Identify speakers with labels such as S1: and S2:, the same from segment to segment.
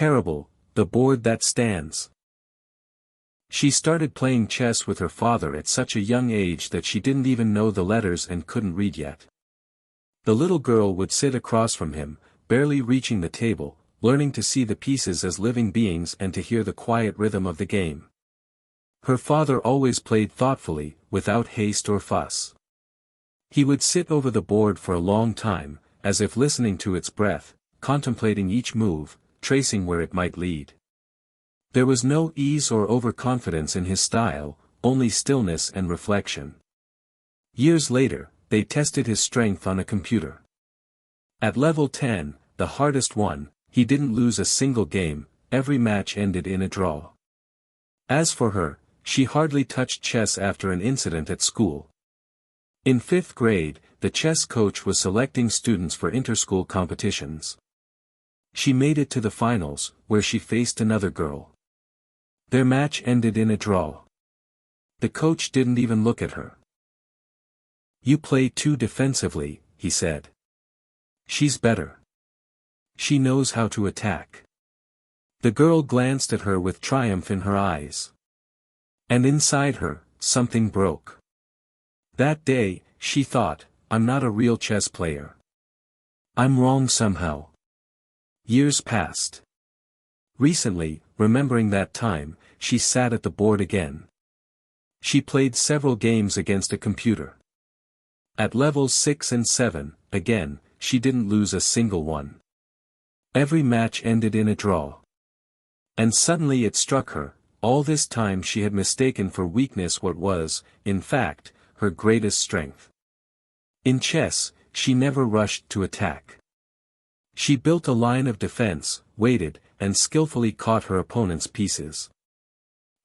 S1: Parable, The Board That Stands. She started playing chess with her father at such a young age that she didn't even know the letters and couldn't read yet. The little girl would sit across from him, barely reaching the table, learning to see the pieces as living beings and to hear the quiet rhythm of the game. Her father always played thoughtfully, without haste or fuss. He would sit over the board for a long time, as if listening to its breath, contemplating each move, tracing where it might lead. There was no ease or overconfidence in his style, only stillness and reflection. Years later, they tested his strength on a computer. At level 10, the hardest one, he didn't lose a single game, every match ended in a draw. As for her, she hardly touched chess after an incident at school. In 5th grade, the chess coach was selecting students for interschool competitions. She made it to the finals, where she faced another girl. Their match ended in a draw. The coach didn't even look at her. "You play too defensively," he said. "She's better. She knows how to attack." The girl glanced at her with triumph in her eyes. And inside her, something broke. That day, she thought, "I'm not a real chess player. I'm wrong somehow." Years passed. Recently, remembering that time, she sat at the board again. She played several games against a computer. At levels 6 and 7, again, she didn't lose a single one. Every match ended in a draw. And suddenly it struck her, all this time she had mistaken for weakness what was, in fact, her greatest strength. In chess, she never rushed to attack. She built a line of defense, waited, and skillfully caught her opponent's pieces.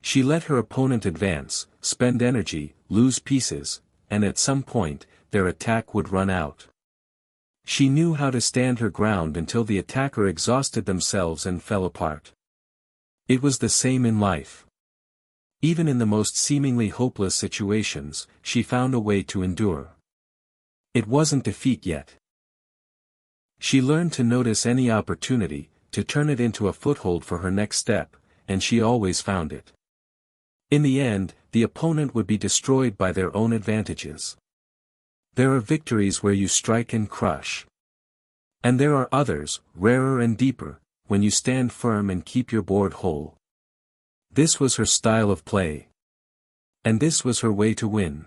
S1: She let her opponent advance, spend energy, lose pieces, and at some point, their attack would run out. She knew how to stand her ground until the attacker exhausted themselves and fell apart. It was the same in life. Even in the most seemingly hopeless situations, she found a way to endure. It wasn't defeat yet. She learned to notice any opportunity, to turn it into a foothold for her next step, and she always found it. In the end, the opponent would be destroyed by their own advantages. There are victories where you strike and crush. And there are others, rarer and deeper, when you stand firm and keep your board whole. This was her style of play. And this was her way to win.